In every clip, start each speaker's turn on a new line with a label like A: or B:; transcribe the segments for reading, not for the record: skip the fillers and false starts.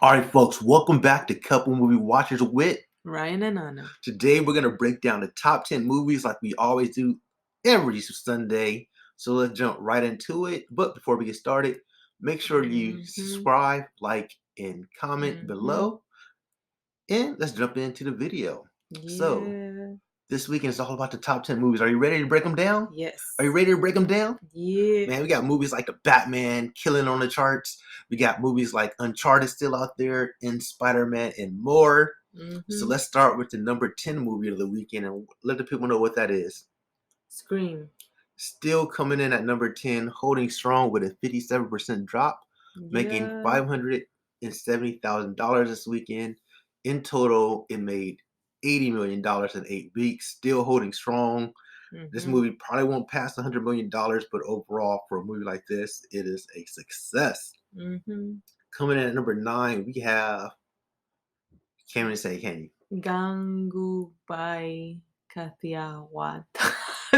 A: All right, folks, welcome back to Couple Movie Watchers with.
B: Ryan and Anna.
A: Today, we're going to break down the top 10 movies like we always do every Sunday. So let's jump right into it. But before we get started, make sure you subscribe, like, and comment below. And let's jump into the video. So, this weekend is all about the top 10 movies. Are you ready to break them down?
B: Yes.
A: Are you ready to break them down?
B: Yeah.
A: Man, we got movies like The Batman killing on the charts. We got movies like Uncharted still out there, and SpiderMan, and more. So let's start with the number 10 movie of the weekend and let the people know what that is.
B: Scream.
A: Still coming in at number 10, holding strong with a 57% drop, making $570,000 this weekend. In total, it made $80 million in 8 weeks, still holding strong. This movie probably won't pass $100 million, but overall, for a movie like this, it is a success. Coming in at number 9, we have, can't even say, can you?
B: Gangubai Kathiawat.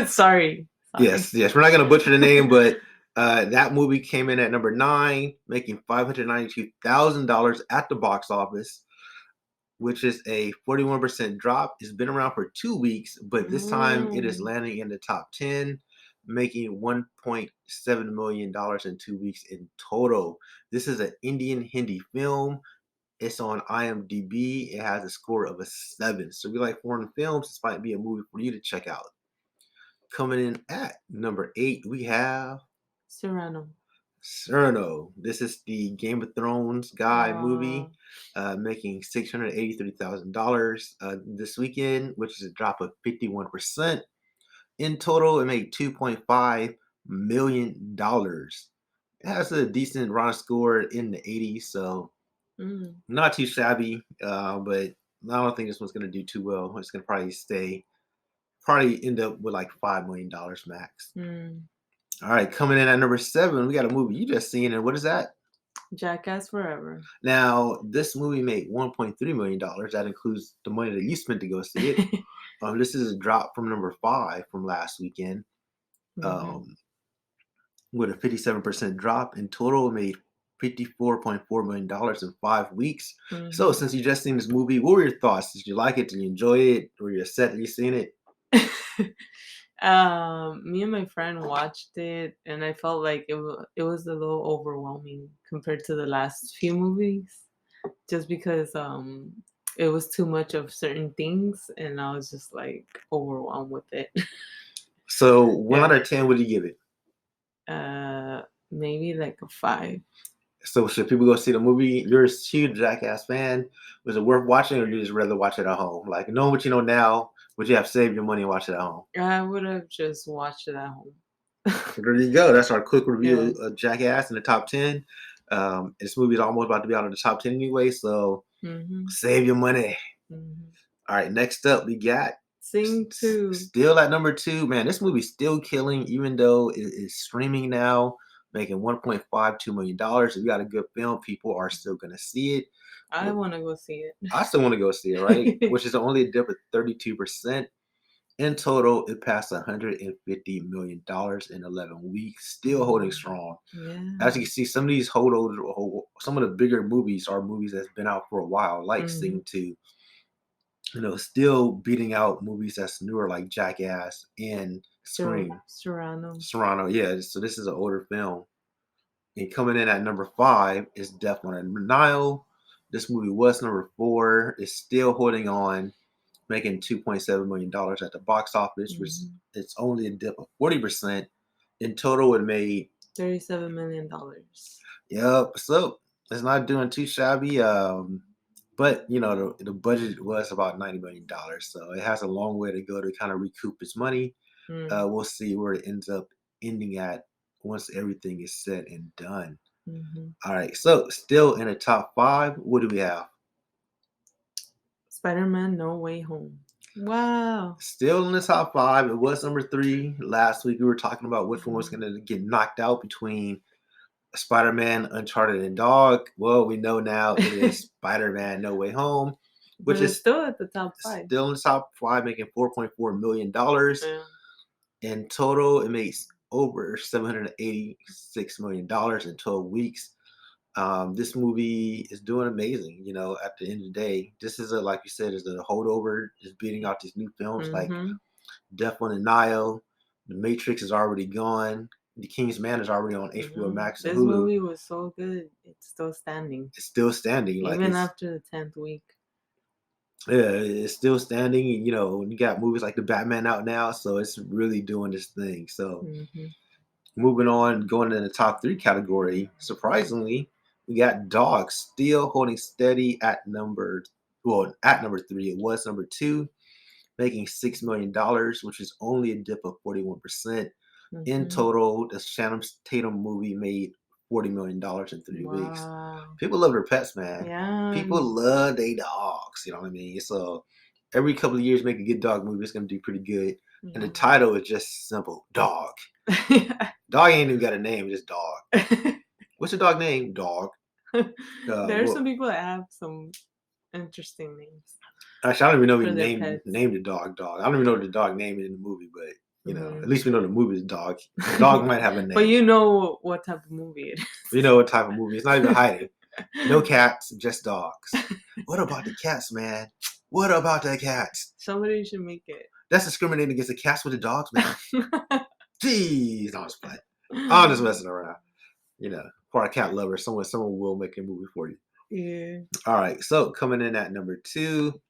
B: Sorry.
A: Yes, we're not going to butcher the name, but that movie came in at number 9, making $592,000 at the box office, which is a 41% drop. It's been around for 2 weeks, but this time it is landing in the top 10, making $1.7 million in 2 weeks in total. This is an Indian Hindi film. It's on IMDb. It has a score of a 7. So if you like foreign films, this might be a movie for you to check out. Coming in at number 8, we have
B: Cyrano.
A: This is the Game of Thrones guy movie, making $683,000 this weekend, which is a drop of 51%. In total, it made $2.5 million. It has a decent round score in the 80s, so not too shabby, but I don't think this one's going to do too well. It's going to probably end up with like $5 million max. All right, coming in at number 7, we got a movie you just seen, and what is that?
B: Jackass Forever.
A: Now, this movie made $1.3 million. That includes the money that you spent to go see it. This is a drop from number 5 from last weekend, with a 57% drop. In total, it made $54.4 million in 5 weeks. So, since you just seen this movie, what were your thoughts? Did you like it? Did you enjoy it? Were you upset that you seen it?
B: Me and my friend watched it, and I felt like it was a little overwhelming compared to the last few movies, just because it was too much of certain things, and I was just like overwhelmed with it.
A: So 1 out of 10, what do you give it?
B: Maybe like a 5.
A: So should people go see the movie? You're a huge Jackass fan. Was it worth watching, or you just rather watch it at home? Like, knowing what you know now, would you have saved your money and watch it at home?
B: I would have just watched it at home.
A: There you go. That's our quick review of Jackass in the top 10. This movie is almost about to be out of the top 10 anyway, so save your money. All right, next up we got
B: Sing 2.
A: Still at number 2. Man, this movie's still killing, even though it is streaming now, making $1.52 million. If you got a good film, people are still going to see it.
B: I want to go see it.
A: I still want to go see it, right? Which is only a dip of 32%. In total, it passed $150 million in 11 weeks, still holding strong. As you can see, some of these some of the bigger movies are movies that's been out for a while, like Sing 2. Still beating out movies that's newer, like Jackass and Scream. Serrano, yeah. So this is an older film. And coming in at number 5 is Death on Nile. This movie was number 4. It's still holding on, making $2.7 million at the box office, which it's only a dip of 40%. In total, it made
B: $37 million.
A: Yep. So it's not doing too shabby. But the budget was about $90 million, so it has a long way to go to kind of recoup its money. We'll see where it ends up ending at once everything is said and done. All right, so still in the top 5, what do we have?
B: Spider-Man No Way Home. Wow.
A: Still in the top 5. It was number 3 last week. We were talking about which one was going to get knocked out between Spider-Man, Uncharted, and Dog. Well, we know now it is Spider-Man No Way Home, which is
B: still at the top 5.
A: Still in the top 5, making $4.4 million. In total, it makes over $786 million in 12 weeks. This movie is doing amazing. At the end of the day, this is like you said, is a holdover. Is beating out these new films like
B: Mm-hmm.
A: Death on the Nile. The Matrix is already gone. The King's Man is already on HBO
B: No,
A: Max and
B: this
A: Hulu.
B: movie was so good. It's still standing,
A: It's still standing. Like
B: even after the 10th week.
A: yeah, it's still standing. You got movies like the Batman out now, so it's really doing this thing. So
B: Mm-hmm.
A: moving on, going in the top three category, surprisingly, we got Dog still holding steady at number three. It was number two, making $6 million, which is only a dip of 41%. In
B: Mm-hmm.
A: total, the Shannon Tatum movie made $40 million in 3 weeks.
B: Wow.
A: People love their pets, man.
B: Yeah.
A: People love their dogs. You know what I mean? So every couple of years, make a good dog movie. It's gonna do pretty good. And the
B: Yeah.
A: title is just simple: Dog. Dog ain't even got a name, just Dog. What's the dog name? Dog.
B: There are
A: Well,
B: some people that have some interesting names
A: actually, I don't even know if
B: for
A: he
B: their
A: named
B: pets.
A: named the dog Dog. I don't even know what the dog name is in the movie, but at
B: Mhm.
A: least we know the movie is Dog. The dog might have a
B: But
A: name.
B: you know what type of movie it
A: We know what type of movie. It's not even hiding. No cats, just dogs. What about the cats, man? What about the cats?
B: Somebody should make it.
A: That's discriminating against the cats with the dogs, man. Jeez, no, I'm just playing. I'm just messing around. For a cat lover, someone will make a movie for you.
B: Yeah.
A: All right, so coming in at number two,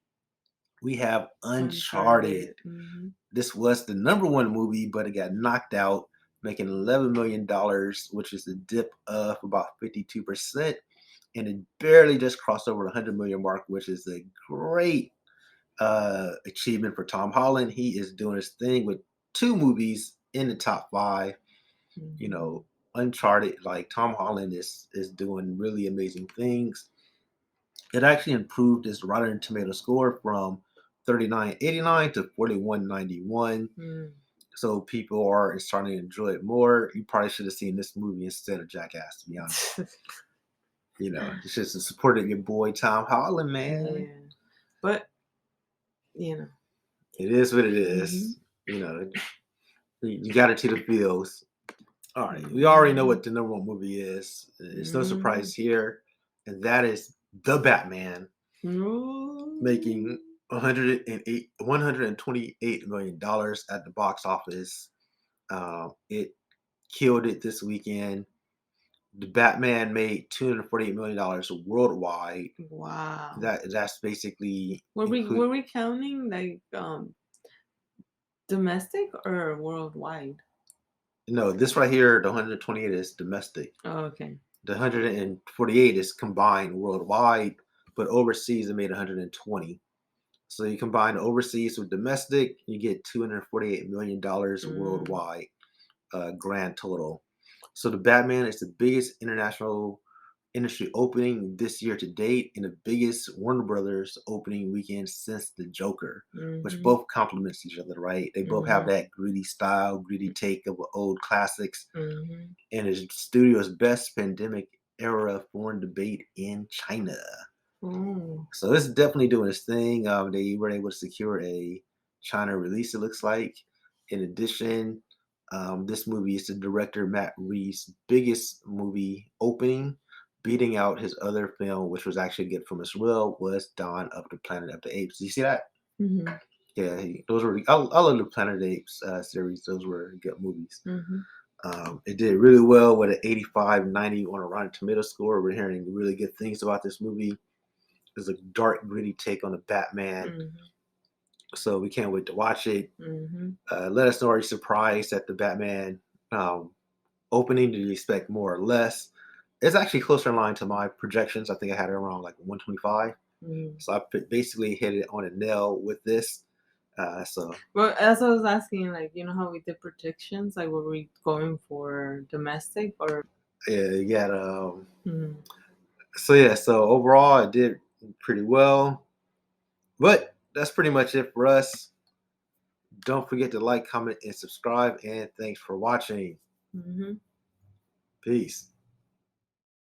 A: we have Uncharted.
B: Uncharted. Hmm.
A: This was the number one movie, but it got knocked out, making $11 million, which is a dip of about 52%. And it barely just crossed over the 100 million mark, which is a great achievement for Tom Holland. He is doing his thing with two movies in the top five. You
B: Hmm.
A: know, Uncharted, like Tom Holland is doing really amazing things. It actually improved his Rotten Tomato score from 39.89 to 41.91.
B: Mm.
A: So people are starting to enjoy it more. You probably should have seen this movie instead of Jackass, to be honest. You should have supported your boy Tom Holland, man.
B: Yeah. But, you know.
A: It is what it
B: Hmm.
A: is. You know, you got it to the feels. All right, we already know
B: Hmm.
A: what the number one movie is. It's no
B: Hmm.
A: surprise here, and that is The Batman,
B: No.
A: making 128 million dollars at the box office. It killed it this weekend. The Batman made $248 million worldwide.
B: Wow.
A: That's basically
B: Were we
A: include.
B: were we counting like domestic or worldwide?
A: No, this right here, the 128 is domestic.
B: Oh, okay.
A: The 148 is combined worldwide, but overseas it made 120. So you combine overseas with domestic, you get $248 million
B: Mm.
A: worldwide, grand total. So the Batman is the biggest international industry opening this year to date and the biggest Warner Brothers opening weekend since the Joker, which
B: Mhm.
A: both complements each other, right? They both have
B: Mhm.
A: that gritty style, gritty take of old classics,
B: Mhm.
A: and is studio's best pandemic era foreign debate in China.
B: Oh.
A: So it's definitely doing its thing. They were able to secure a China release, it looks like. In addition, this movie is the director Matt Reeves' biggest movie opening, beating out his other film, which was actually good from as well, was Dawn of the Planet of the Apes. Do you see that?
B: Mhm.
A: Yeah, those were. I love the Planet of the Apes series. Those were good movies.
B: Mhm.
A: It did really well with an 85/90 on a Rotten Tomato score. We're hearing really good things about this movie. It's a dark, gritty take on the Batman.
B: Mhm.
A: So we can't wait to watch it.
B: Mhm.
A: Let us know, are you surprised at the Batman um, opening? Did you expect more or less? It's actually closer in line to my projections. I think I had it around like 125.
B: Mhm.
A: So I basically hit it on a nail with this. So
B: Well, as I was asking, like, you know how we did predictions, like, were we going for domestic or?
A: yeah, you got
B: Mhm.
A: so yeah. So overall, it did pretty well. But that's pretty much it for us. Don't forget to like, comment, and subscribe. And thanks for watching.
B: Mhm.
A: Peace.